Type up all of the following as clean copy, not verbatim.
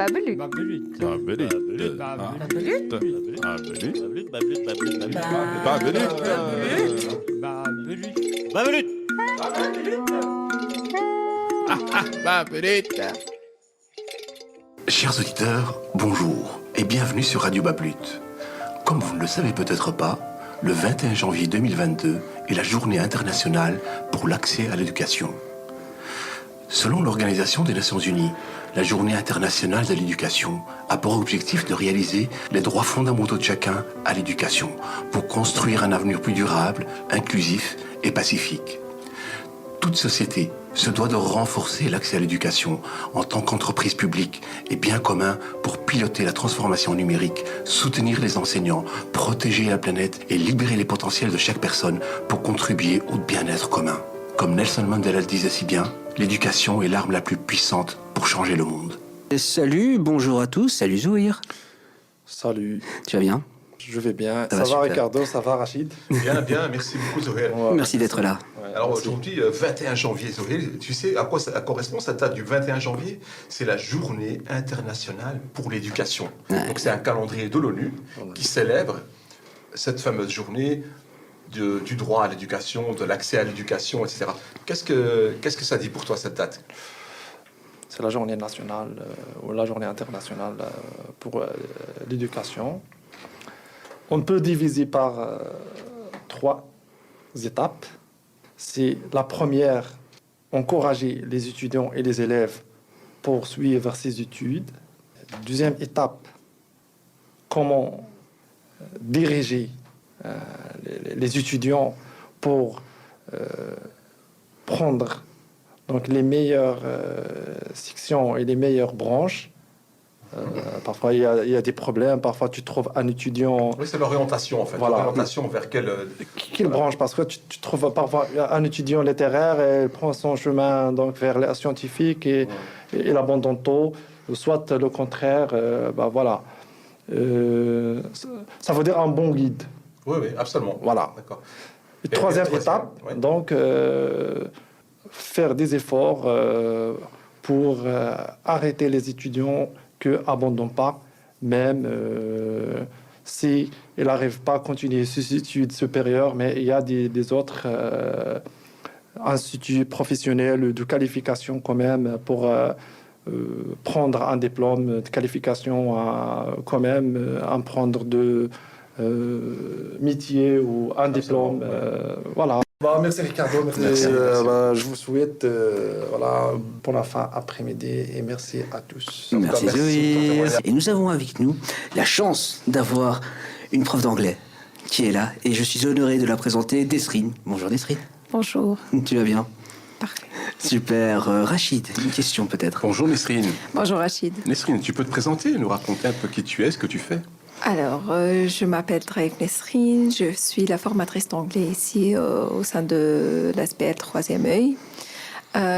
Babelut. Babelut. Babelut. Babelut. Babelut. Babelut. Babelut. Babelut. Babelut. Chers auditeurs, bonjour et bienvenue sur Radio Bablut. Comme vous ne le savez peut-être pas, le 21 janvier 2022 est la journée internationale pour l'accès à l'éducation. Selon l'Organisation des Nations Unies, la journée internationale de l'éducation a pour objectif de réaliser les droits fondamentaux de chacun à l'éducation pour construire un avenir plus durable, inclusif et pacifique. Toute société se doit de renforcer l'accès à l'éducation en tant qu'entreprise publique et bien commun pour piloter la transformation numérique, soutenir les enseignants, protéger la planète et libérer les potentiels de chaque personne pour contribuer au bien-être commun. Comme Nelson Mandela le disait si bien, l'éducation est l'arme la plus puissante pour changer le monde. Salut, bonjour à tous, salut Zouhir. Salut, Tu vas bien? je vais bien. Ça Ça, va va super. Ricardo, ça va Rachid? Bien, bien, merci beaucoup Zohel. Ouais, Merci d'être là. Ouais, Alors merci. aujourd'hui, 21 janvier, Zohel, tu sais à quoi ça correspond cette date du 21 janvier? C'est la journée internationale pour l'éducation. Ouais. Donc c'est un calendrier de l'ONU qui célèbre cette fameuse journée du droit à l'éducation, de l'accès à l'éducation, etc. Qu'est-ce que ça dit pour toi cette date? C'est la journée nationale ou la journée internationale pour l'éducation. On peut diviser par trois étapes. C'est la première, encourager les étudiants et les élèves pour suivre ces études. Deuxième étape, comment diriger les étudiants pour prendre donc les meilleures sections et les meilleures branches. Parfois, il y a des problèmes. Parfois, tu trouves un étudiant... Oui, c'est l'orientation en fait. Voilà. L'orientation vers quelle... Quelle branche? Parce que tu trouves parfois un étudiant littéraire et il prend son chemin donc, vers la scientifique et il abandonne tôt. Soit le contraire. Voilà. Ça veut dire un bon guide. Oui, oui, absolument. Voilà. D'accord. Et troisième étape, ouais. donc, faire des efforts pour arrêter les étudiants qui n'abandonnent pas, même si ils n'arrivent pas à continuer ses études supérieures, mais il y a des autres instituts professionnels de qualification quand même pour prendre un diplôme de qualification quand même, prendre de métier ou un diplôme. Voilà. Merci Ricardo. Merci. Je vous souhaite pour la fin après-midi et merci à tous. Merci merci Zouhir. pour ton Et nous avons avec nous la chance d'avoir une prof d'anglais qui est là et je suis honoré de la présenter, Nesrine. Bonjour Nesrine. Bonjour. Tu vas bien? Parfait. Super. Rachid, une question peut-être? Bonjour Nesrine. Bonjour Rachid. Nesrine, tu peux te présenter, nous raconter un peu qui tu es, ce que tu fais? Alors, je m'appelle Drake Nesrine, je suis la formatrice d'anglais ici au sein de l'ASBL 3e œil.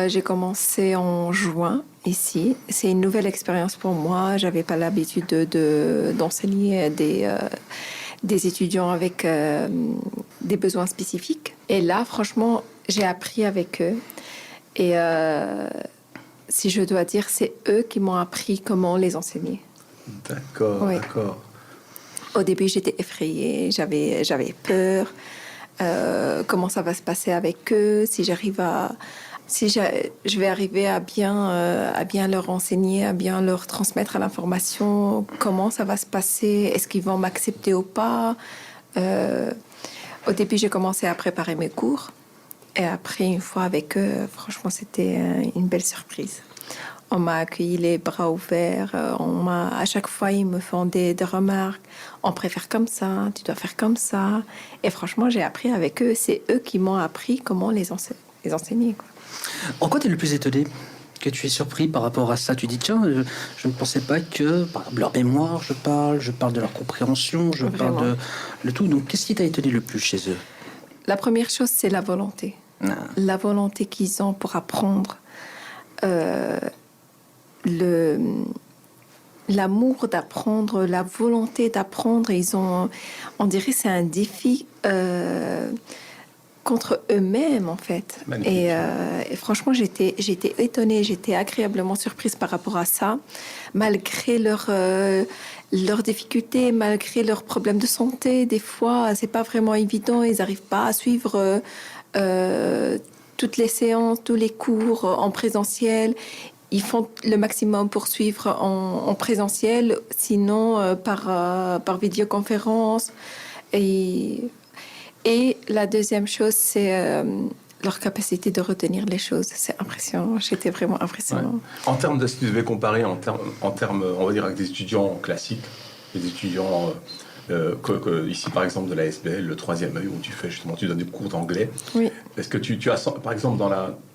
J'ai commencé en juin ici. C'est une nouvelle expérience pour moi. J'avais pas l'habitude d'enseigner des étudiants avec des besoins spécifiques. Et là, franchement, j'ai appris avec eux. Et si je dois dire, c'est eux qui m'ont appris comment les enseigner. D'accord, Oui. d'accord. Au début, j'étais effrayée, j'avais peur. Comment ça va se passer avec eux? Si je vais arriver à bien leur enseigner, à bien leur transmettre l'information. Comment ça va se passer? Est-ce qu'ils vont m'accepter ou pas? Au début, j'ai commencé à préparer mes cours. Et après, une fois avec eux, franchement, c'était une belle surprise. On m'a accueilli les bras ouverts. À chaque fois, ils me font des remarques. On préfère comme ça, tu dois faire comme ça. Et franchement, j'ai appris avec eux. C'est eux qui m'ont appris comment les enseigner. Quoi. En quoi tu es le plus étonné? Que tu es surpris par rapport à ça? Tu dis, tiens, je ne pensais pas que, par exemple, leur mémoire, je parle de leur compréhension, je Vraiment. parle de tout. Donc, qu'est-ce qui t'a étonné le plus chez eux? La première chose, c'est la volonté. Ah. La volonté qu'ils ont pour apprendre. L'amour d'apprendre, la volonté d'apprendre, on dirait que c'est un défi contre eux-mêmes, en fait. Magnifique. Et franchement, j'étais étonnée, j'étais agréablement surprise par rapport à ça, malgré leurs difficultés, malgré leurs problèmes de santé. Des fois, c'est pas vraiment évident, ils n'arrivent pas à suivre toutes les séances, tous les cours en présentiel. Ils font le maximum pour suivre en présentiel, sinon par vidéoconférence. Et la deuxième chose, c'est leur capacité de retenir les choses. C'est impressionnant. J'étais vraiment impressionnant. Ouais. En termes de, si tu devais comparer en termes, on va dire, avec des étudiants classiques, des étudiants ici, par exemple, de la SBL, le troisième œil, où tu donnes des cours d'anglais. Oui. Est-ce que tu as, par exemple, dans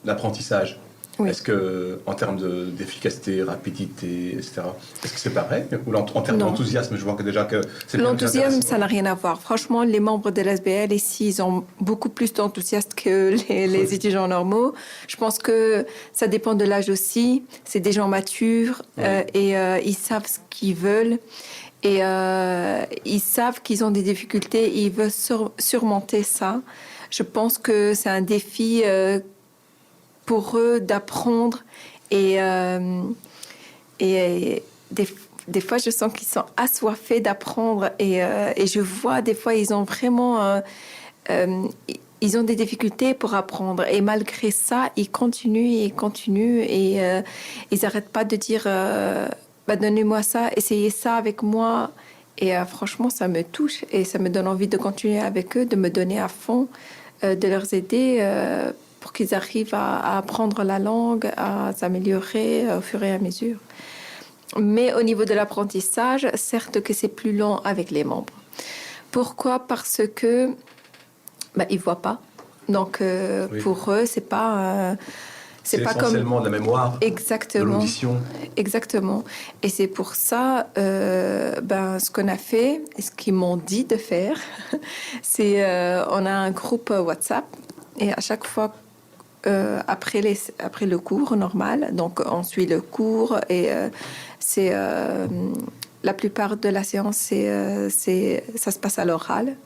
l'apprentissage, Oui. est-ce que, en termes d'efficacité, rapidité, etc., est-ce que c'est pareil? Ou en termes Non. d'enthousiasme, je vois que déjà que c'est bien L'enthousiasme, intéressant. ça n'a rien à voir. Franchement, les membres de l'SBL ici, ils ont beaucoup plus d'enthousiasme que les étudiants normaux. Je pense que ça dépend de l'âge aussi. C'est des gens matures et ils savent ce qu'ils veulent. Et ils savent qu'ils ont des difficultés et ils veulent surmonter ça. Je pense que c'est un défi pour eux d'apprendre et des fois je sens qu'ils sont assoiffés d'apprendre et je vois des fois ils ont vraiment ils ont des difficultés pour apprendre et malgré ça ils continuent et ils n'arrêtent pas de dire donnez-moi ça, essayez ça avec moi et franchement ça me touche et ça me donne envie de continuer avec eux, de me donner à fond, de leur aider pour qu'ils arrivent à apprendre la langue, à s'améliorer au fur et à mesure. Mais au niveau de l'apprentissage, certes que c'est plus lent avec les membres. Pourquoi? Parce que ils voient pas. Donc Oui. pour eux, c'est pas comme essentiellement de la mémoire, de exactement. l'audition. Exactement. Et c'est pour ça, ce qu'on a fait, et ce qu'ils m'ont dit de faire, c'est on a un groupe WhatsApp et à chaque fois après le cours normal, donc on suit le cours et c'est la plupart de la séance ça se passe à l'oral.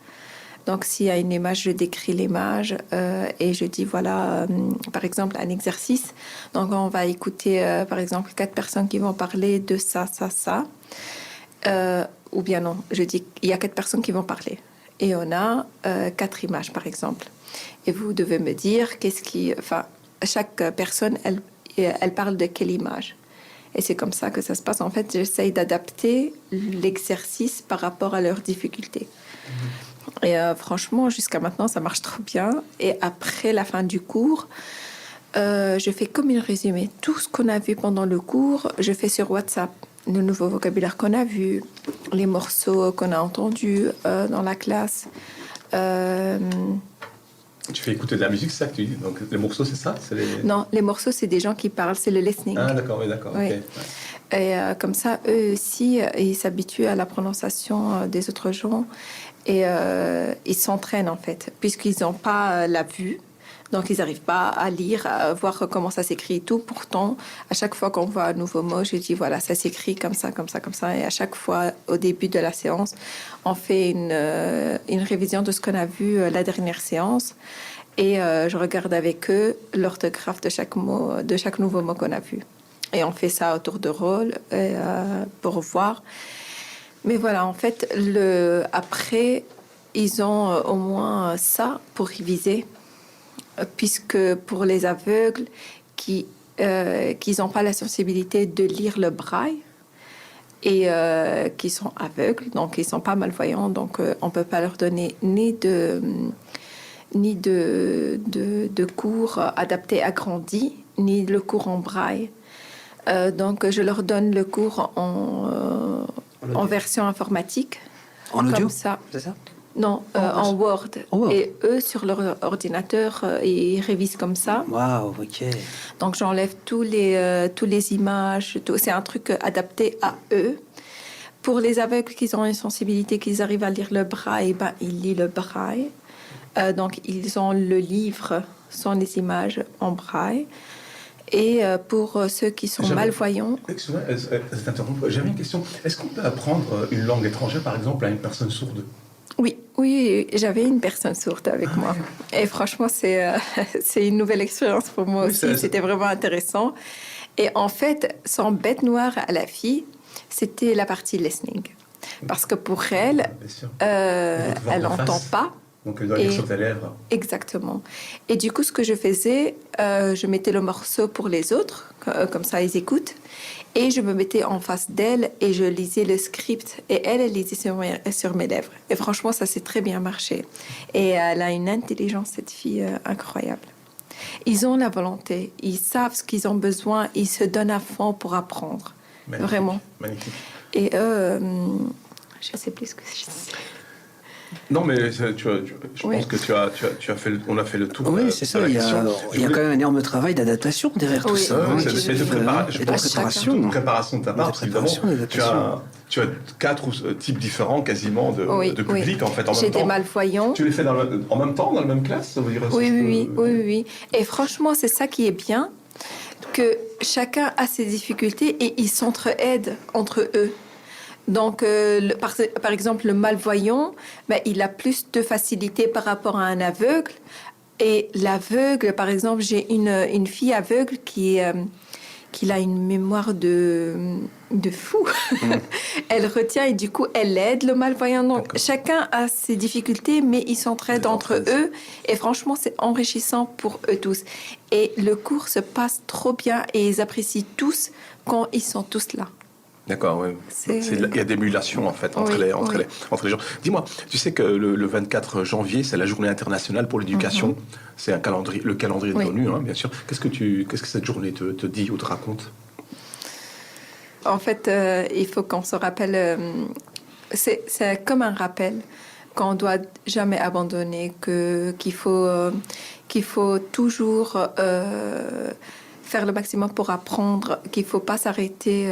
Donc s'il y a une image, je décris l'image et je dis voilà par exemple un exercice. Donc on va écouter par exemple 4 personnes qui vont parler de ça. Ou bien non, je dis il y a 4 personnes qui vont parler et on a 4 images par exemple. Et vous devez me dire chaque personne, elle parle de quelle image. Et c'est comme ça que ça se passe. En fait, j'essaye d'adapter l'exercice par rapport à leurs difficultés. Et franchement, jusqu'à maintenant, ça marche trop bien. Et après la fin du cours, je fais comme un résumé. Tout ce qu'on a vu pendant le cours, je fais sur WhatsApp. Le nouveau vocabulaire qu'on a vu, les morceaux qu'on a entendus dans la classe. Tu fais écouter de la musique, c'est ça que tu dis? Donc les morceaux, c'est ça? Non, les morceaux, c'est des gens qui parlent, c'est le listening. Ah d'accord, oui, d'accord. Oui. Ok. Ouais. Et comme ça, eux aussi, ils s'habituent à la prononciation des autres gens et ils s'entraînent en fait, puisqu'ils n'ont pas la vue. Donc, ils n'arrivent pas à lire, à voir comment ça s'écrit et tout. Pourtant, à chaque fois qu'on voit un nouveau mot, je dis, voilà, ça s'écrit comme ça, comme ça, comme ça. Et à chaque fois, au début de la séance, on fait une révision de ce qu'on a vu la dernière séance. Et je regarde avec eux l'orthographe de chaque mot, de chaque nouveau mot qu'on a vu. Et on fait ça au tour de rôle pour voir. Mais voilà, en fait, après, ils ont au moins ça pour réviser. Puisque pour les aveugles qui n'ont pas la sensibilité de lire le braille et qui sont aveugles, donc ils sont pas malvoyants, donc on peut pas leur donner ni de cours adaptés agrandis, ni le cours en braille. Donc je leur donne le cours en version informatique. En audio, comme ça. c'est ça? Non, en Word. En Word. Et eux, sur leur ordinateur, ils révisent comme ça. Waouh, ok. Donc, j'enlève tous les images. C'est un truc adapté à eux. Pour les aveugles qui ont une sensibilité, qu'ils arrivent à lire le braille, ils lisent le braille. Donc, ils ont le livre sans les images en braille. Et pour ceux qui sont malvoyants... Excusez-moi, j'avais une question. Est-ce qu'on peut apprendre une langue étrangère, par exemple, à une personne sourde? Oui, j'avais une personne sourde avec moi. Et franchement, c'est une nouvelle expérience pour moi Oui, aussi. C'était vraiment intéressant. Et en fait, son bête noire à la fille, c'était la partie listening. Parce que pour elle, Bien sûr. elle n'entend pas. Donc, elle doit lire Et- sur tes lèvres. Exactement. Et du coup, ce que je faisais, je mettais le morceau pour les autres, comme ça ils écoutent, et je me mettais en face d'elle et je lisais le script, et elle lisait sur mes lèvres. Et franchement, ça s'est très bien marché. Et elle a une intelligence, cette fille, incroyable. Ils ont la volonté, ils savent ce qu'ils ont besoin, ils se donnent à fond pour apprendre. Magnifique, Vraiment. Magnifique. Et eux, je ne sais plus ce que je dis. Non, mais je Oui. pense que on a fait le tour. Oui, c'est ça. de la Il y question. a quand même un énorme travail d'adaptation derrière tout Oui. ça. Ouais, hein, c'est qui se de fait, préparer- je et de pense préparation. de préparation de ta part, De parce qu'évidemment, préparation, tu as 4 types différents quasiment de publics en fait en même J'étais temps. malvoyant. Tu les fais en même temps, dans la même classe, ça veut dire Oui. Et franchement, c'est ça qui est bien, que chacun a ses difficultés et ils s'entraident entre eux. Donc, par exemple, le malvoyant, ben, il a plus de facilité par rapport à un aveugle. Et l'aveugle, par exemple, j'ai une fille aveugle qui a une mémoire de fou. Elle retient et du coup, elle aide le malvoyant. Donc, D'accord. chacun a ses difficultés, mais ils s'entraident Ils entre s'entraident. eux. Et franchement, c'est enrichissant pour eux tous. Et le cours se passe trop bien et ils apprécient tous quand ils sont tous là. D'accord, oui. Il y a d'émulation en fait entre les gens. Dis-moi, tu sais que le 24 janvier, c'est la journée internationale pour l'éducation. C'est le calendrier de Oui. l'ONU, hein, bien sûr. Qu'est-ce que cette journée te dit ou te raconte? En fait, il faut qu'on se rappelle, c'est comme un rappel qu'on doit jamais abandonner, qu'il faut toujours faire le maximum pour apprendre, qu'il faut pas s'arrêter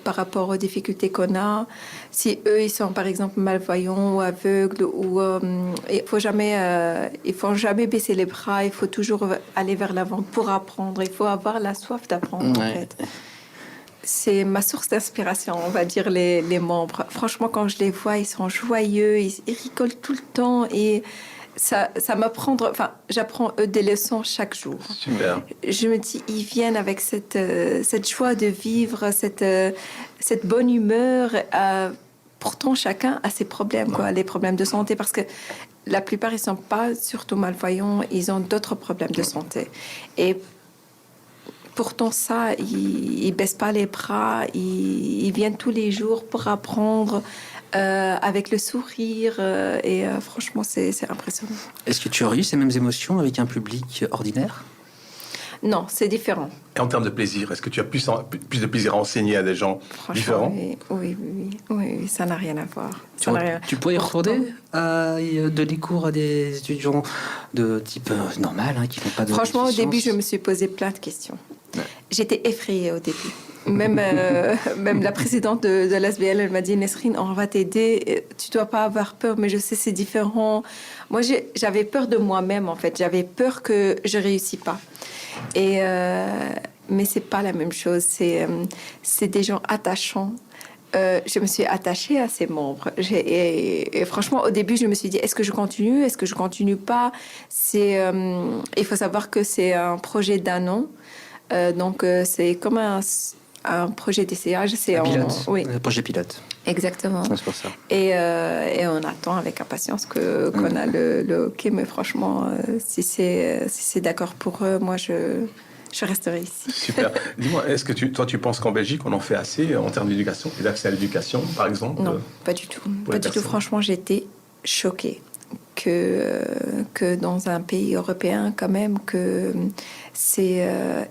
par rapport aux difficultés qu'on a. Si eux, ils sont par exemple malvoyants ou aveugles, il faut jamais baisser les bras, il faut toujours aller vers l'avant pour apprendre. Il faut avoir la soif d'apprendre en Ouais. fait. C'est ma source d'inspiration, on va dire, les membres. Franchement, quand je les vois, ils sont joyeux, ils rigolent tout le temps et ça m'apprend. Enfin, j'apprends eux des leçons chaque jour. Super. Je me dis, ils viennent avec cette joie de vivre, cette bonne humeur. Pourtant, chacun a ses problèmes, quoi, les problèmes de santé, parce que la plupart, ils sont pas surtout malvoyants, ils ont d'autres problèmes de santé. Et pourtant, ça, ils baissent pas les bras, ils viennent tous les jours pour apprendre avec le sourire. Franchement, c'est impressionnant. Est-ce que tu aurais eu ces mêmes émotions avec un public ordinaire? Non, c'est différent. Et en termes de plaisir, est-ce que tu as plus de plaisir à enseigner à des gens Franchement, différents? oui, ça n'a rien à voir. Tu, Ça n'a rien- tu pourrais y Pourtant- retourner à donner cours à des étudiants de type normal, hein, qui n'ont pas de Franchement, au déficience? début, je me suis posé plein de questions. J'étais effrayée au début. Même la présidente de l'ASBL, elle m'a dit, Nesrine, on va t'aider. Tu dois pas avoir peur, mais je sais, c'est différent. Moi, j'avais peur de moi-même, en fait. J'avais peur que je réussis pas. Mais c'est pas la même chose. C'est des gens attachants. Je me suis attachée à ces membres. Et franchement, au début, je me suis dit, est-ce que je continue? Est-ce que je continue pas? Il faut savoir que c'est un projet d'1 an. Donc, c'est comme un projet d'essayage. C'est Un pilote, Oui, un projet pilote. exactement. C'est pour ça. Et on attend avec impatience qu'on a le OK. Mais franchement, si c'est d'accord pour eux, moi, je resterai ici. Super. Dis-moi, est-ce que toi, tu penses qu'en Belgique, on en fait assez en termes d'éducation et d'accès à l'éducation, par exemple? Non, pas du tout. pour Pas les du tout. personnes. Franchement, j'étais choquée que dans un pays européen, quand même, il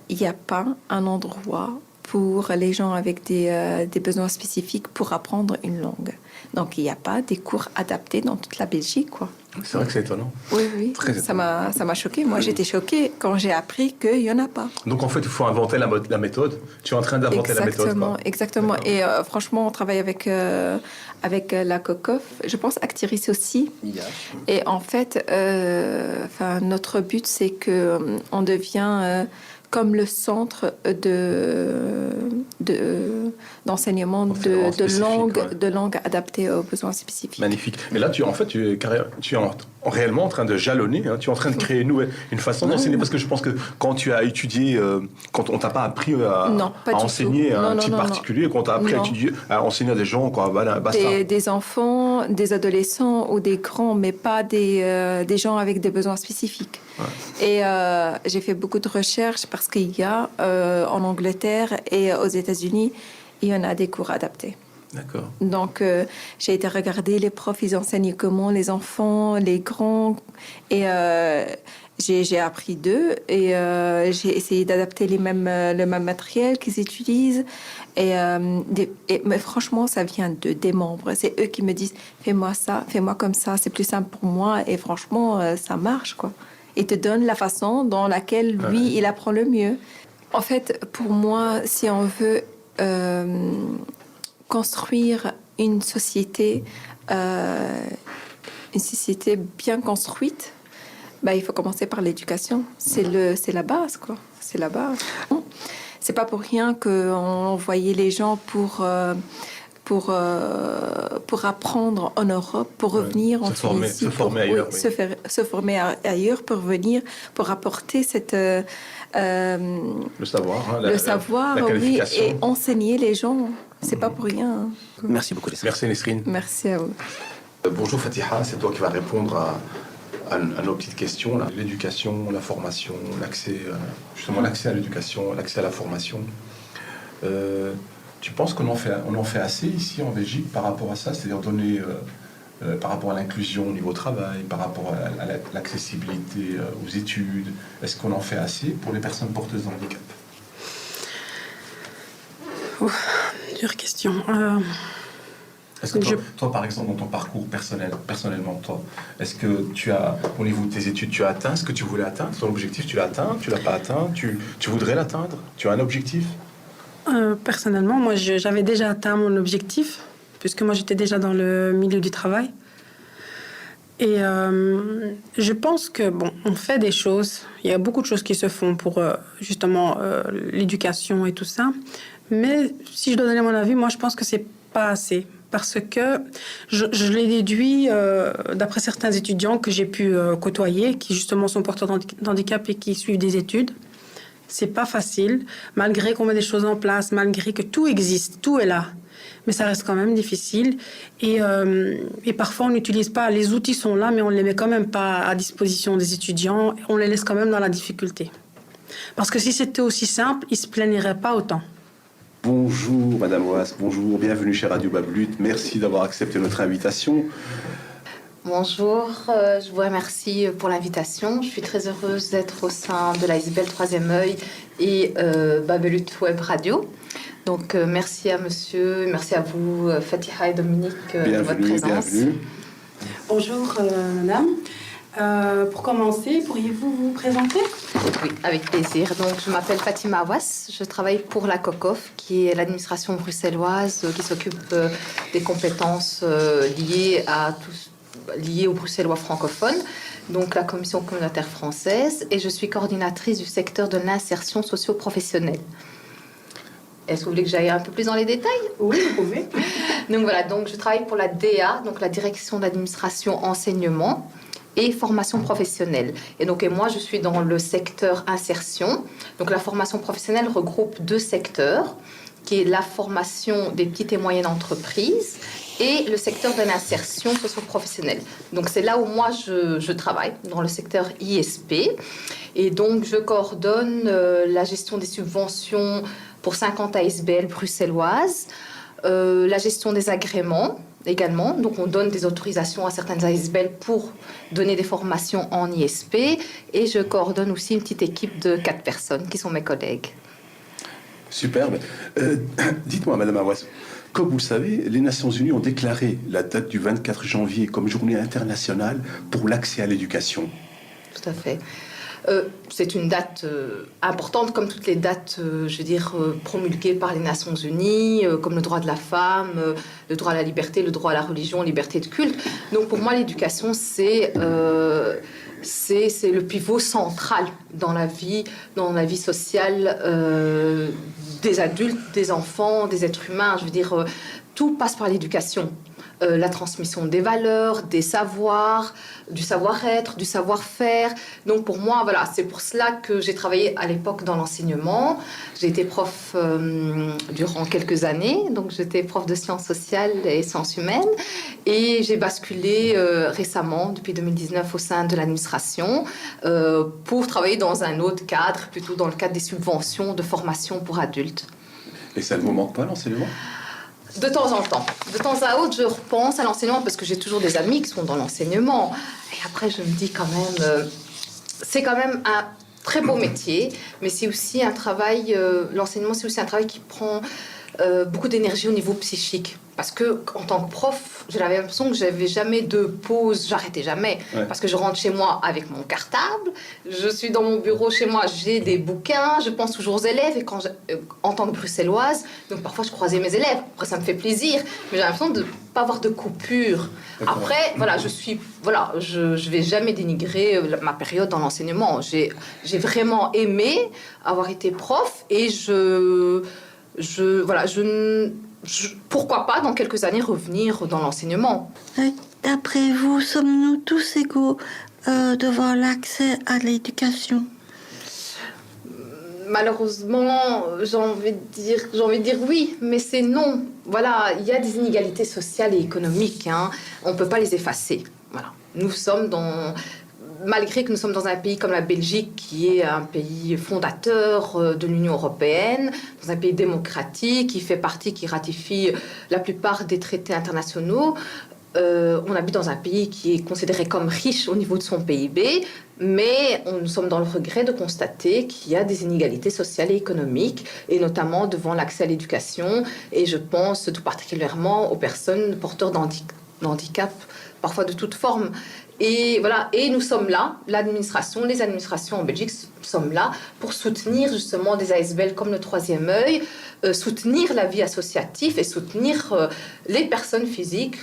n'y a pas un endroit pour les gens avec des besoins spécifiques pour apprendre une langue. Donc, il n'y a pas des cours adaptés dans toute la Belgique, quoi. C'est vrai que c'est étonnant. Oui. Très Ça m'a choquée. Moi, j'étais choquée quand j'ai appris qu'il n'y en a pas. Donc en fait, il faut inventer la méthode. Tu es en train d'inventer la méthode. Quoi. Exactement. D'accord. Et franchement, on travaille avec la COCOF, je pense Actiris aussi. Et en fait, notre but, c'est que on devient comme le centre d'enseignement Enseignement spécifique, de langue adaptée aux besoins spécifiques. Magnifique. Et là, tu es réellement en train de jalonner, hein, tu es en train de créer une façon d'enseigner, parce que je pense que quand tu as étudié, quand on t'a pas appris Non, pas à du enseigner tout. un Non, type non, particulier, quand on t'a appris à enseigner à des gens, quoi, voilà, basta. Des enfants, des adolescents ou des grands, mais pas des gens avec des besoins spécifiques. Ouais. Et j'ai fait beaucoup de recherches parce qu'il y a en Angleterre et aux États-Unis, il y en a des cours adaptés. D'accord. Donc, j'ai été regarder les profs, ils enseignent comment, les enfants, les grands. Et j'ai appris d'eux et j'ai essayé d'adapter le même matériel qu'ils utilisent. Mais franchement, ça vient des membres. C'est eux qui me disent « fais-moi ça, fais-moi comme ça, c'est plus simple pour moi. » Et franchement, ça marche, quoi. Il te donne la façon dans laquelle, lui, il apprend le mieux. En fait, pour moi, si on veut construire une société bien construite, bah, il faut commencer par l'éducation. C'est la base, quoi. C'est la base. C'est pas pour rien qu'on voyait les gens pour apprendre en Europe, pour revenir en Tunisie, se former ailleurs, se former ailleurs, pour venir, pour apporter le savoir, la qualification. oui, et enseigner les gens. C'est pas pour rien. Hein. Merci beaucoup, Nesrine. Merci Nesrine. Merci à vous. Bonjour Fatiha, c'est toi qui vas répondre à nos petites questions. Là. L'éducation, la formation, l'accès à l'éducation, l'accès à la formation. Tu penses qu'on en fait assez ici en Belgique par rapport à ça, c'est-à-dire donner par rapport à l'inclusion au niveau travail, par rapport à l'accessibilité aux études, est-ce qu'on en fait assez pour les personnes porteuses de handicap? Dure question. Est-ce que toi, par exemple, dans ton parcours personnellement, toi, est-ce que tu as, au niveau de tes études, tu as atteint ce que tu voulais atteindre? Ton objectif, tu l'as atteint? Tu l'as pas atteint? Tu voudrais l'atteindre? Tu as un objectif? Personnellement, moi, j'avais déjà atteint mon objectif, puisque moi, j'étais déjà dans le milieu du travail. Et je pense que, bon, on fait des choses. Il y a beaucoup de choses qui se font pour, justement, l'éducation et tout ça. Mais si je dois donner mon avis, moi, je pense que c'est pas assez. Parce que je l'ai déduit d'après certains étudiants que j'ai pu côtoyer, qui justement sont porteurs d'handicap et qui suivent des études. C'est pas facile, malgré qu'on met des choses en place, malgré que tout existe, tout est là. Mais ça reste quand même difficile. Et parfois, on n'utilise pas... Les outils sont là, mais on ne les met quand même pas à disposition des étudiants. On les laisse quand même dans la difficulté. Parce que si c'était aussi simple, ils ne se plaigneraient pas autant. Bonjour Madame Oas, bonjour, bienvenue chez Radio Bablut. Merci d'avoir accepté notre invitation. Bonjour, je vous remercie pour l'invitation. Je suis très heureuse d'être au sein de l'ASBL Troisième Œil et Bablut Web Radio. Donc merci à monsieur, merci à vous Fatiha et Dominique de votre présence. Bienvenue. Bonjour madame. Pour commencer, pourriez-vous vous présenter? Oui, avec plaisir. Donc, je m'appelle Fatima Awas. Je travaille pour la COCOF, qui est l'administration bruxelloise qui s'occupe des compétences liées aux Bruxellois francophones, donc la Commission communautaire française, et je suis coordinatrice du secteur de l'insertion socio-professionnelle. Est-ce que vous voulez que j'aille un peu plus dans les détails? Oui, vous pouvez. Donc voilà, donc je travaille pour la DA, donc la Direction d'administration enseignement et formation professionnelle. Et moi, je suis dans le secteur insertion. Donc, la formation professionnelle regroupe deux secteurs, qui est la formation des petites et moyennes entreprises et le secteur de l'insertion socio-professionnelle. Donc, c'est là où moi, je travaille, dans le secteur ISP. Et donc, je coordonne la gestion des subventions pour 50 ASBL bruxelloises, la gestion des agréments, également. Donc, on donne des autorisations à certaines ASBL pour donner des formations en ISP. Et je coordonne aussi une petite équipe de 4 personnes qui sont mes collègues. Superbe. Dites-moi, Madame Awas, comme vous le savez, les Nations Unies ont déclaré la date du 24 janvier comme journée internationale pour l'accès à l'éducation. Tout à fait. C'est une date importante, comme toutes les dates, promulguées par les Nations Unies, comme le droit de la femme, le droit à la liberté, le droit à la religion, liberté de culte. Donc pour moi, l'éducation, c'est le pivot central dans la vie sociale des adultes, des enfants, des êtres humains. Je veux dire, tout passe par l'éducation. La transmission des valeurs, des savoirs, du savoir-être, du savoir-faire. Donc pour moi, voilà, c'est pour cela que j'ai travaillé à l'époque dans l'enseignement. J'ai été prof durant quelques années, donc j'étais prof de sciences sociales et sciences humaines. Et j'ai basculé récemment, depuis 2019, au sein de l'administration pour travailler dans un autre cadre, plutôt dans le cadre des subventions de formation pour adultes. Et ça ne vous manque pas, l'enseignement ? De temps en temps. De temps à autre, je repense à l'enseignement parce que j'ai toujours des amis qui sont dans l'enseignement. Et après, je me dis quand même, c'est quand même un très beau métier, mais c'est aussi un travail, l'enseignement, c'est aussi un travail qui prend beaucoup d'énergie au niveau psychique. Parce que en tant que prof, j'avais l'impression que j'avais jamais de pause, j'arrêtais jamais. Ouais. Parce que je rentre chez moi avec mon cartable, je suis dans mon bureau chez moi, j'ai des bouquins, je pense toujours aux élèves. Et en tant que bruxelloise, donc parfois je croisais mes élèves, après ça me fait plaisir, mais j'ai l'impression de ne pas avoir de coupure. D'accord. Après, voilà, je vais jamais dénigrer ma période dans l'enseignement. J'ai vraiment aimé avoir été prof et pourquoi pas, dans quelques années, revenir dans l'enseignement. D'après vous, sommes-nous tous égaux devant l'accès à l'éducation ? Malheureusement, j'ai envie de dire oui, mais c'est non. Voilà, il y a des inégalités sociales et économiques, hein. On ne peut pas les effacer. Voilà. Malgré que nous sommes dans un pays comme la Belgique, qui est un pays fondateur de l'Union européenne, dans un pays démocratique, qui ratifie la plupart des traités internationaux, on habite dans un pays qui est considéré comme riche au niveau de son PIB, mais nous sommes dans le regret de constater qu'il y a des inégalités sociales et économiques, et notamment devant l'accès à l'éducation, et je pense tout particulièrement aux personnes porteurs d'handicap, parfois de toute forme. Et voilà, et nous sommes là, les administrations en Belgique sommes là pour soutenir justement des ASBL comme le Troisième Œil, soutenir la vie associative et soutenir les personnes physiques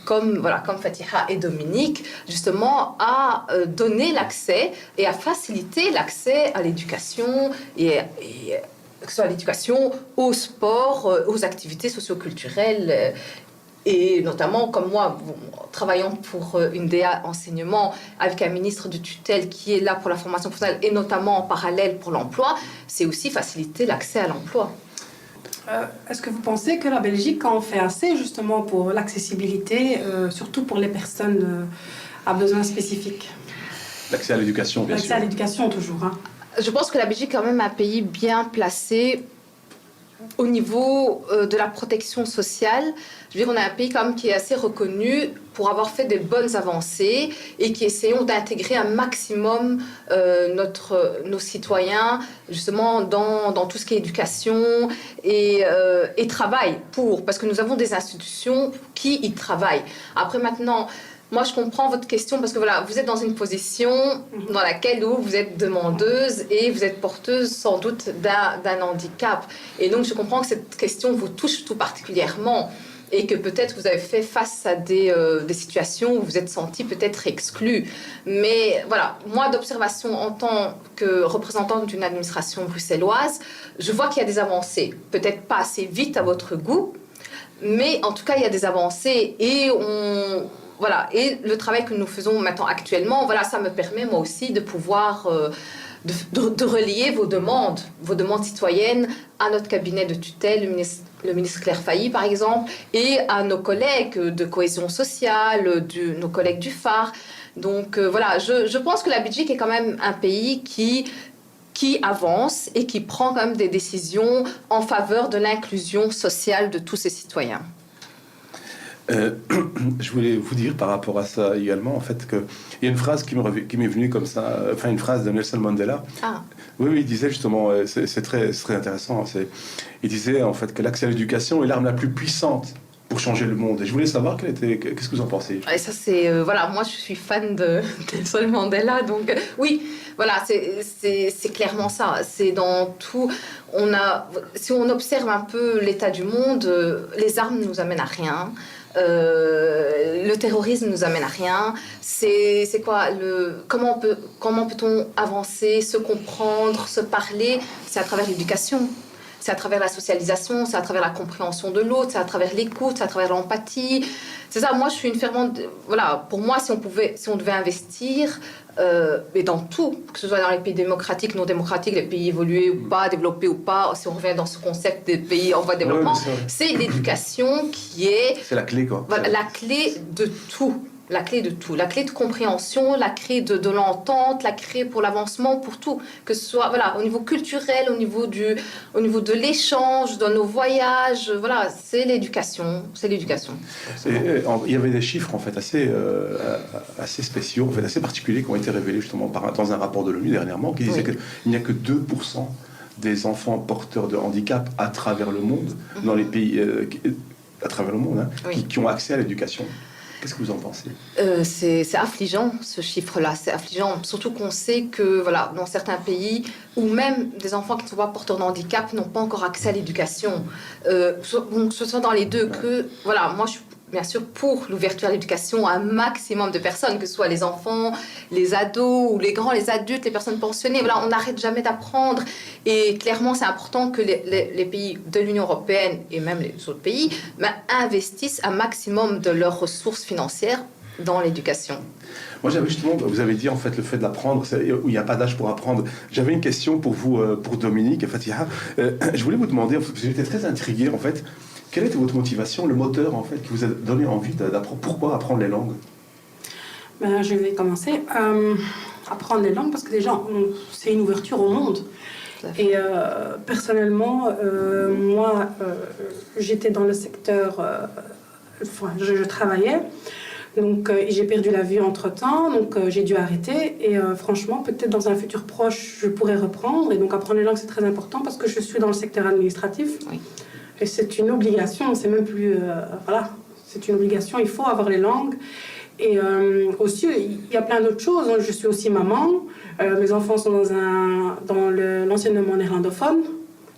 comme Fatiha et Dominique, justement à donner l'accès et à faciliter l'accès à l'éducation et que ce soit à l'éducation, au sport, aux activités socio-culturelles. Et notamment, comme moi, travaillant pour une DA enseignement avec un ministre de tutelle qui est là pour la formation professionnelle et notamment en parallèle pour l'emploi, c'est aussi faciliter l'accès à l'emploi. Est-ce que vous pensez que la Belgique en fait assez justement pour l'accessibilité, surtout pour les personnes à besoins spécifiques ? L'accès à l'éducation, bien sûr. L'accès à l'éducation, toujours. Hein. Je pense que la Belgique est quand même un pays bien placé au niveau de la protection sociale. Je veux dire, on a un pays quand même qui est assez reconnu pour avoir fait des bonnes avancées et qui essayons d'intégrer un maximum nos citoyens justement dans tout ce qui est éducation et travail parce que nous avons des institutions qui y travaillent. Après maintenant, moi, je comprends votre question parce que voilà, vous êtes dans une position dans laquelle vous êtes demandeuse et vous êtes porteuse sans doute d'un handicap. Et donc, je comprends que cette question vous touche tout particulièrement et que peut-être vous avez fait face à des situations où vous êtes senti peut-être exclu. Mais voilà, moi, d'observation en tant que représentante d'une administration bruxelloise, je vois qu'il y a des avancées. Peut-être pas assez vite à votre goût, mais en tout cas, il y a des avancées et Voilà, et le travail que nous faisons maintenant actuellement, voilà, ça me permet moi aussi de pouvoir de relier vos demandes citoyennes à notre cabinet de tutelle, le ministre Claire Failly par exemple, et à nos collègues de cohésion sociale, nos collègues du phare. Donc voilà, je pense que la Belgique est quand même un pays qui avance et qui prend quand même des décisions en faveur de l'inclusion sociale de tous ses citoyens. Je voulais vous dire par rapport à ça également, en fait, qu'il y a une phrase qui m'est venue comme ça, enfin une phrase de Nelson Mandela. Ah. Oui, il disait justement, c'est très intéressant, il disait en fait que l'accès à l'éducation est l'arme la plus puissante pour changer le monde. Et je voulais savoir qu'est-ce que vous en pensez. Et ça, c'est voilà, moi je suis fan de Nelson Mandela, donc oui, voilà, c'est clairement ça. C'est dans tout. Si on observe un peu l'état du monde, les armes ne nous amènent à rien. Le terrorisme nous amène à rien. C'est quoi comment peut-on avancer, se comprendre, se parler? C'est à travers l'éducation. c'est à travers la socialisation, c'est à travers la compréhension de l'autre, c'est à travers l'écoute, c'est à travers l'empathie. C'est ça, moi je suis une fervente... Voilà, pour moi, si on devait investir, mais dans tout, que ce soit dans les pays démocratiques, non démocratiques, les pays évolués ou pas, développés ou pas, si on revient dans ce concept des pays en voie de développement, c'est l'éducation qui est... C'est la clé, quoi. Voilà, la clé de tout. La clé de tout, la clé de compréhension, la clé de l'entente, la clé pour l'avancement, pour tout, que ce soit voilà, au niveau culturel, au niveau de l'échange, dans nos voyages, voilà, c'est l'éducation, c'est l'éducation. Il y avait des chiffres en fait assez spéciaux, en fait assez particuliers qui ont été révélés justement dans un rapport de l'ONU dernièrement qui disait qu'il n'y a que 2% des enfants porteurs de handicap à travers le monde, dans les pays à travers le monde, qui ont accès à l'éducation. Qu'est-ce que vous en pensez ? C'est affligeant, ce chiffre-là. C'est affligeant, surtout qu'on sait que, voilà, dans certains pays, ou même des enfants qui ne sont pas porteurs de handicap n'ont pas encore accès à l'éducation. Donc, ce sont dans les deux que, voilà, moi, je suis bien sûr pour l'ouverture à l'éducation à un maximum de personnes, que ce soit les enfants, les ados, ou les grands, les adultes, les personnes pensionnées. Voilà, on n'arrête jamais d'apprendre. Et clairement, c'est important que les pays de l'Union européenne et même les autres pays investissent un maximum de leurs ressources financières dans l'éducation. Moi, j'avais justement, vous avez dit en fait le fait d'apprendre, où il n'y a pas d'âge pour apprendre. J'avais une question pour vous, pour Dominique et Fatiha. Je voulais vous demander, j'étais très intrigué en fait. Quelle était votre motivation, le moteur en fait, qui vous a donné envie d'apprendre? Pourquoi apprendre les langues? Je vais commencer. Apprendre les langues parce que déjà, c'est une ouverture au monde. Et personnellement, moi, j'étais dans le secteur... je travaillais. Donc, j'ai perdu la vue entre-temps. Donc, j'ai dû arrêter. Et franchement, peut-être dans un futur proche, je pourrais reprendre. Et donc, apprendre les langues, c'est très important parce que je suis dans le secteur administratif. Oui. Et c'est une obligation, c'est même plus... voilà, c'est une obligation, il faut avoir les langues. Et aussi, il y a plein d'autres choses. Je suis aussi maman. Mes enfants sont dans l'enseignement néerlandophone.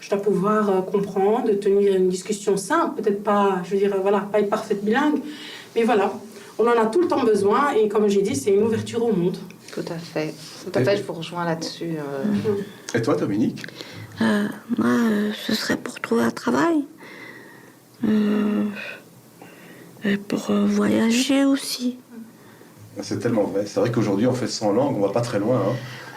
Je dois pouvoir comprendre, tenir une discussion simple. Peut-être pas, je veux dire, voilà, pas être parfaite bilingue. Mais voilà, on en a tout le temps besoin. Et comme j'ai dit, c'est une ouverture au monde. Tout à fait. Tout à fait, je vous rejoins là-dessus. Et toi, Dominique? Moi, ce serait pour trouver un travail. Et pour voyager aussi. C'est tellement vrai. C'est vrai qu'aujourd'hui, on fait 100 langues, on va pas très loin.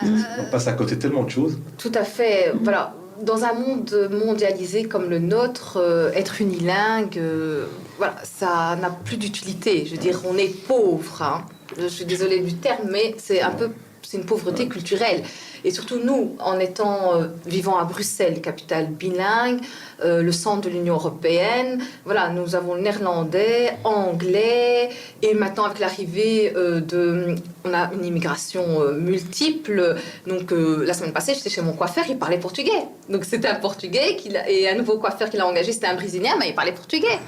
On passe à côté de tellement de choses. Tout à fait. Voilà. Dans un monde mondialisé comme le nôtre, être unilingue, voilà, ça n'a plus d'utilité. Je veux dire, on est pauvre. Hein. Je suis désolée du terme, mais c'est une pauvreté culturelle. Et surtout nous, en vivant à Bruxelles, capitale bilingue, le centre de l'Union européenne, voilà, nous avons le néerlandais, anglais, et maintenant avec l'arrivée on a une immigration multiple. Donc la semaine passée, j'étais chez mon coiffeur, il parlait portugais. Donc c'était un portugais et un nouveau coiffeur qu'il a engagé, c'était un brésilien, mais il parlait portugais.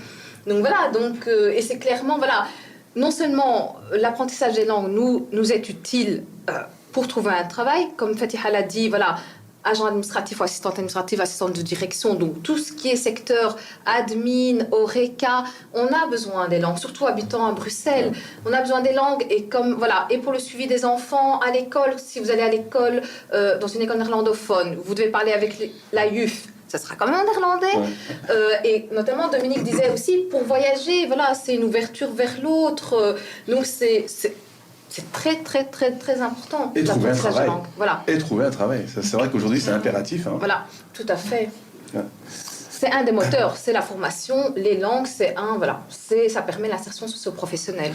Donc voilà, et c'est clairement, voilà, non seulement l'apprentissage des langues nous est utile pour trouver un travail, comme Fatiha l'a dit, voilà, agent administratif ou assistante administrative, assistante de direction, donc tout ce qui est secteur admin, Horeca, on a besoin des langues, surtout habitant à Bruxelles, on a besoin des langues et et pour le suivi des enfants à l'école, si vous allez à l'école, dans une école néerlandophone, vous devez parler avec la YUF, ça sera quand même en néerlandais. Et notamment, Dominique disait aussi, pour voyager, voilà, c'est une ouverture vers l'autre, donc c'est très, très, très, très important. Et trouver un travail. Voilà. Et trouver un travail. C'est vrai qu'aujourd'hui, c'est impératif. Hein. Voilà, tout à fait. Ouais. C'est un des moteurs, c'est la formation. Les langues, ça permet l'insertion socio-professionnelle.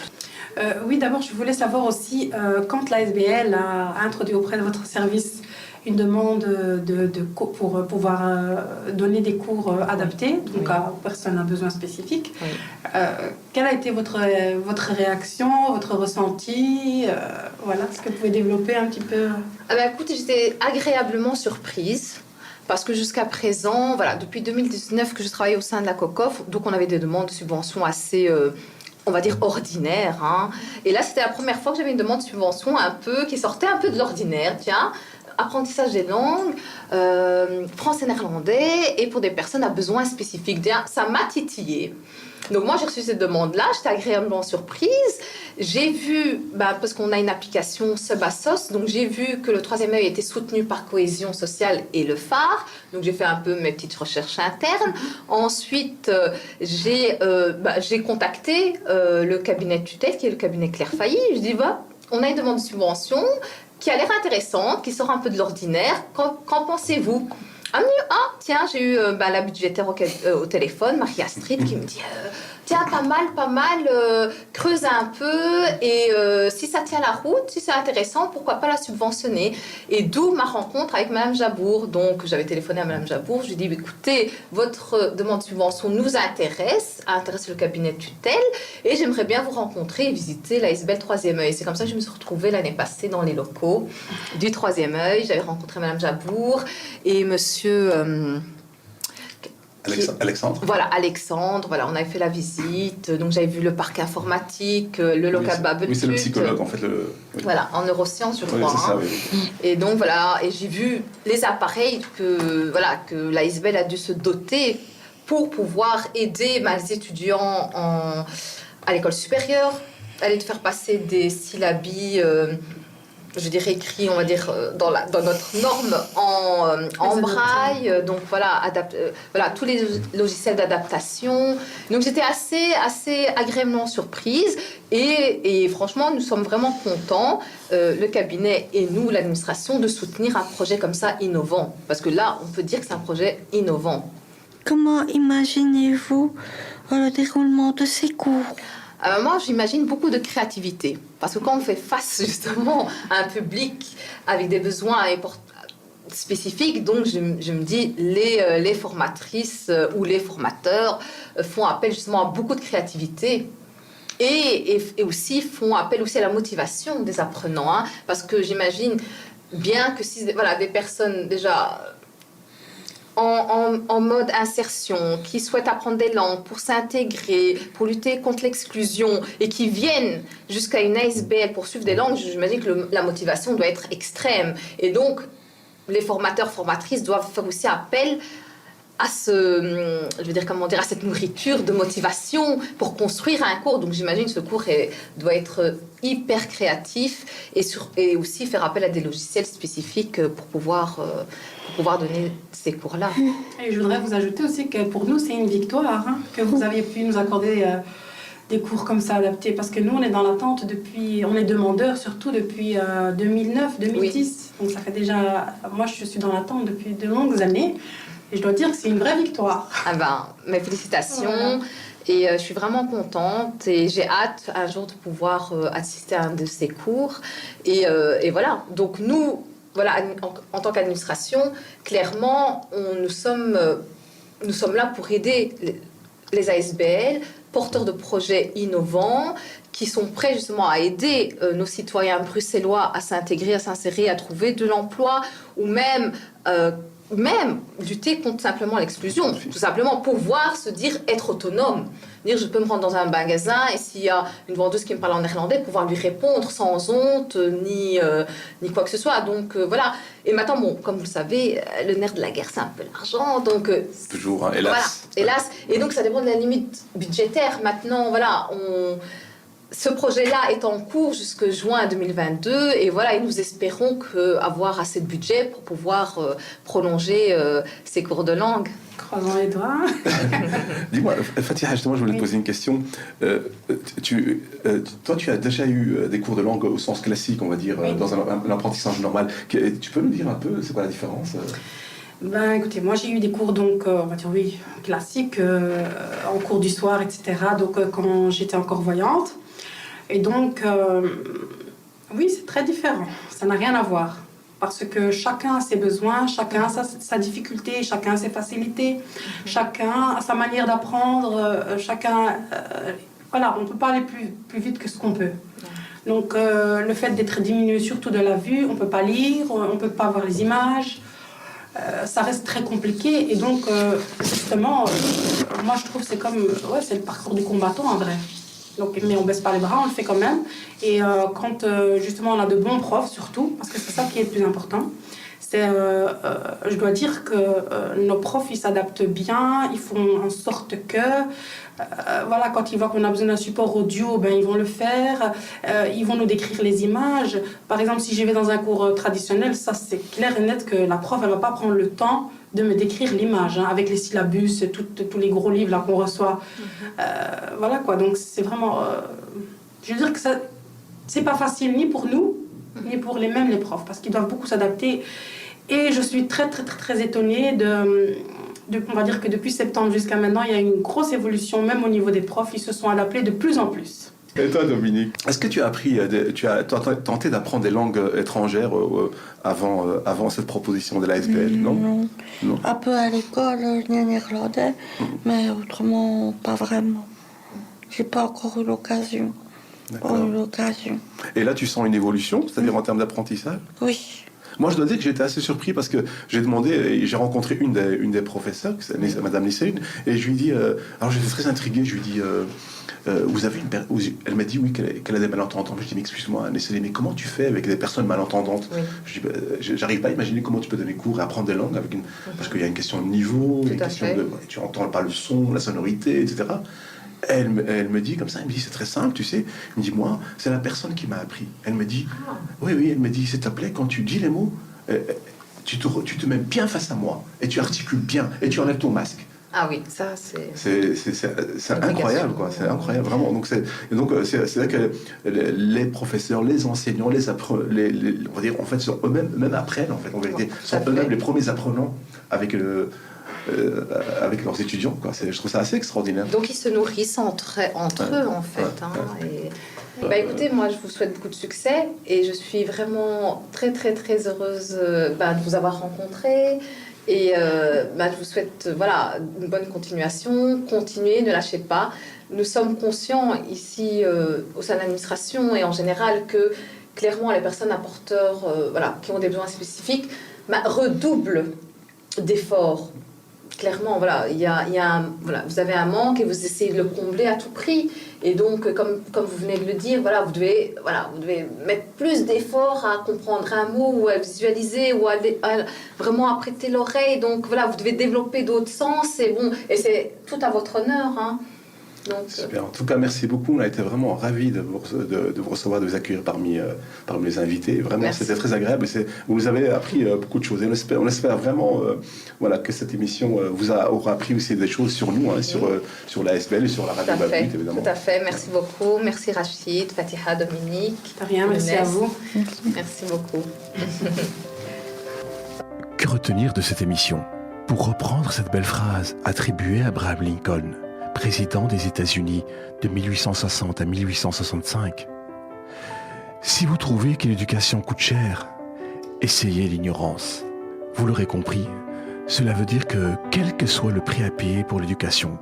Oui, d'abord, je voulais savoir aussi, quand l'ASBL a introduit auprès de votre service une demande pour pouvoir donner des cours adaptés, donc aux personnes à besoins spécifiques. Oui. Quelle a été votre réaction, votre ressenti voilà, est-ce que vous pouvez développer un petit peu écoutez, j'étais agréablement surprise. Parce que jusqu'à présent, voilà, depuis 2019 que je travaille au sein de la COCOF, donc on avait des demandes de subventions assez... on va dire ordinaire. Hein. Et là, c'était la première fois que j'avais une demande de subvention qui sortait un peu de l'ordinaire, tiens, apprentissage des langues, français-néerlandais, et pour des personnes à besoins spécifiques. Ça m'a titillé. Donc moi, j'ai reçu cette demande-là, j'étais agréablement surprise. J'ai vu, parce qu'on a une application Subassos, donc j'ai vu que le troisième œil était soutenu par Cohésion sociale et le phare. Donc j'ai fait un peu mes petites recherches internes. Ensuite, j'ai contacté le cabinet de tutelle, qui est le cabinet Claire Failly. Je dis, on a une demande de subvention qui a l'air intéressante, qui sort un peu de l'ordinaire. Qu'en pensez-vous ? Tiens, j'ai eu la budgétaire au téléphone, Marie Astrid, qui me dit tiens, pas mal, creuse un peu, et si ça tient la route, si c'est intéressant, pourquoi pas la subventionner. Et d'où ma rencontre avec Madame Jabour. Donc, j'avais téléphoné à Madame Jabour, je lui ai dit, écoutez, votre demande de subvention nous intéresse le cabinet de tutelle, et j'aimerais bien vous rencontrer et visiter l'ASBL Troisième Œil. C'est comme ça que je me suis retrouvée l'année passée dans les locaux du Troisième Œil. J'avais rencontré Madame Jabour et Monsieur... Alexandre. Voilà, Alexandre. Voilà, on avait fait la visite. Donc, j'avais vu le parc informatique, le local Babeltut. Oui, c'est le psychologue, en fait. Oui. Voilà, en neurosciences, je crois. Oui, c'est ça, oui. Et donc, voilà, et j'ai vu les appareils que l'ASBL a dû se doter pour pouvoir aider les étudiants à l'école supérieure, aller te faire passer des syllabes... je dirais écrit, on va dire, dans notre norme en braille. Donc voilà, tous les logiciels d'adaptation. Donc j'étais assez agréablement surprise. Et franchement, nous sommes vraiment contents, le cabinet et nous, l'administration, de soutenir un projet comme ça innovant. Parce que là, on peut dire que c'est un projet innovant. Comment imaginez-vous le déroulement de ces cours ? Moi, j'imagine beaucoup de créativité. Parce que quand on fait face justement à un public avec des besoins spécifiques, donc je me dis, les formatrices ou les formateurs font appel justement à beaucoup de créativité. Et aussi font appel aussi à la motivation des apprenants. Hein, parce que j'imagine bien que si des personnes déjà... En mode insertion, qui souhaitent apprendre des langues pour s'intégrer, pour lutter contre l'exclusion et qui viennent jusqu'à une ASBL pour suivre des langues, j'imagine que la motivation doit être extrême. Et donc, les formateurs, formatrices doivent faire aussi appel à à cette nourriture de motivation pour construire un cours. Donc j'imagine que ce cours doit être hyper créatif et aussi faire appel à des logiciels spécifiques pour pouvoir donner ces cours-là. Et je voudrais vous ajouter aussi que pour nous, c'est une victoire que vous aviez pu nous accorder des cours comme ça adaptés. Parce que nous, on est dans l'attente on est demandeurs surtout depuis 2009-2010. Oui. Donc ça fait déjà... Moi, je suis dans l'attente depuis de longues années. Et je dois dire que c'est une vraie victoire. Mes félicitations. Voilà. Et je suis vraiment contente et j'ai hâte un jour de pouvoir assister à un de ces cours. Et voilà. Donc nous, en tant qu'administration, clairement, nous sommes là pour aider les ASBL, porteurs de projets innovants, qui sont prêts justement à aider nos citoyens bruxellois à s'intégrer, à s'insérer, à trouver de l'emploi ou même lutter contre simplement l'exclusion, tout simplement pouvoir se dire être autonome, dire je peux me rendre dans un magasin et s'il y a une vendeuse qui me parle en néerlandais, pouvoir lui répondre sans honte ni quoi que ce soit. Donc voilà. Et maintenant, comme vous le savez, le nerf de la guerre, c'est un peu l'argent, donc toujours, hein, hélas. Voilà, hélas. Et donc ça dépend de la limite budgétaire. Maintenant, ce projet-là est en cours jusqu'à juin 2022 et et nous espérons avoir assez de budget pour pouvoir prolonger ces cours de langue. Croisons les doigts. Dis-moi, Fatiha, justement, je voulais te poser une question. Toi, tu as déjà eu des cours de langue au sens classique, on va dire, dans un apprentissage normal. Tu peux nous dire un peu, c'est quoi la différence ? Écoutez, moi j'ai eu des cours on va dire classiques, en cours du soir, etc. Donc quand j'étais encore voyante. Et donc, c'est très différent. Ça n'a rien à voir. Parce que chacun a ses besoins, chacun a sa difficulté, chacun a ses facilités, chacun a sa manière d'apprendre, on ne peut pas aller plus vite que ce qu'on peut. Donc, le fait d'être diminué surtout de la vue, on ne peut pas lire, on ne peut pas voir les images. Ça reste très compliqué. Et donc, justement, moi je trouve que c'est le parcours du combattant en vrai. Donc, mais on ne baisse pas les bras, on le fait quand même. Et quand justement on a de bons profs surtout, parce que c'est ça qui est le plus important, je dois dire que nos profs, ils s'adaptent bien, ils font en sorte que, voilà, quand ils voient qu'on a besoin d'un support audio, ben, ils vont le faire, ils vont nous décrire les images. Par exemple, si je vais dans un cours traditionnel, ça c'est clair et net que la prof, elle va pas prendre le temps de me décrire l'image, hein, avec les syllabus, tous les gros livres là, qu'on reçoit. Voilà quoi, donc c'est vraiment... je veux dire que ça, c'est pas facile ni pour nous, ni pour les profs, parce qu'ils doivent beaucoup s'adapter. Et je suis très, très, très, très étonnée on va dire que depuis septembre jusqu'à maintenant, il y a une grosse évolution, même au niveau des profs, ils se sont adaptés de plus en plus. Et toi, Dominique, est-ce que tu as tenté d'apprendre des langues étrangères avant cette proposition de l'ASBL, non? Un peu à l'école, le néerlandais, mais autrement, pas vraiment. J'ai pas encore eu l'occasion. Et là, tu sens une évolution, c'est-à-dire en termes d'apprentissage? Oui. Moi, je dois dire que j'étais assez surpris parce que j'ai demandé, et j'ai rencontré une des professeurs, Madame Nisséine, et je lui dis, alors j'étais très intrigué, je lui dis, vous avez elle m'a dit oui, qu'elle a des malentendants. Je dis, mais excuse-moi, Nisséine, mais comment tu fais avec des personnes malentendantes? Je dis, j'arrive pas à imaginer comment tu peux donner cours et apprendre des langues avec parce qu'il y a une question de niveau, une question tu entends pas le son, la sonorité, etc. Elle me dit comme ça, elle me dit c'est très simple, tu sais. Elle me dit moi, c'est la personne qui m'a appris. Elle me dit, oui, elle me dit s'il te plaît, quand tu dis les mots, tu te mets bien face à moi et tu articules bien et tu enlèves ton masque. Ah oui, ça c'est incroyable quoi, c'est incroyable vraiment. Donc c'est vrai que les professeurs, les enseignants, on va dire en fait sont eux-mêmes, même après en fait en vérité, sont eux-mêmes les premiers apprenants avec leurs étudiants, quoi. Je trouve ça assez extraordinaire. Donc ils se nourrissent entre eux en fait. Écoutez, moi je vous souhaite beaucoup de succès et je suis vraiment très très très heureuse de vous avoir rencontré et je vous souhaite une bonne continuation. Continuez, ne lâchez pas. Nous sommes conscients ici au sein de l'administration et en général que clairement les personnes à porteurs qui ont des besoins spécifiques redoublent d'efforts. Clairement, vous avez un manque et vous essayez de le combler à tout prix. Et donc, comme vous venez de le dire, vous devez mettre plus d'efforts à comprendre un mot ou à visualiser ou à vraiment à prêter l'oreille. Donc, vous devez développer d'autres sens. Et c'est tout à votre honneur. Hein. Donc, super. En tout cas, merci beaucoup. On a été vraiment ravis de vous recevoir, de vous accueillir parmi les invités. Vraiment, c'était très agréable. Vous nous avez appris beaucoup de choses. Et on espère vraiment que cette émission aura appris aussi des choses sur nous, hein, sur la SBL et sur la radio Babluit, évidemment. Tout à fait. Merci beaucoup. Merci Rachid, Fatiha, Dominique. De rien, merci à vous. Merci beaucoup. Que retenir de cette émission? Pour reprendre cette belle phrase attribuée à Abraham Lincoln, président des États-Unis de 1860 à 1865. Si vous trouvez que l'éducation coûte cher, essayez l'ignorance. Vous l'aurez compris, cela veut dire que quel que soit le prix à payer pour l'éducation,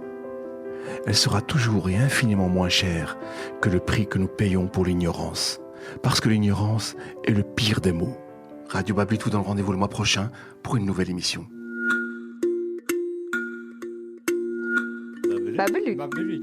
elle sera toujours et infiniment moins chère que le prix que nous payons pour l'ignorance. Parce que l'ignorance est le pire des maux. Radio Babluit vous donne rendez-vous le mois prochain pour une nouvelle émission. Babluit. Babluit.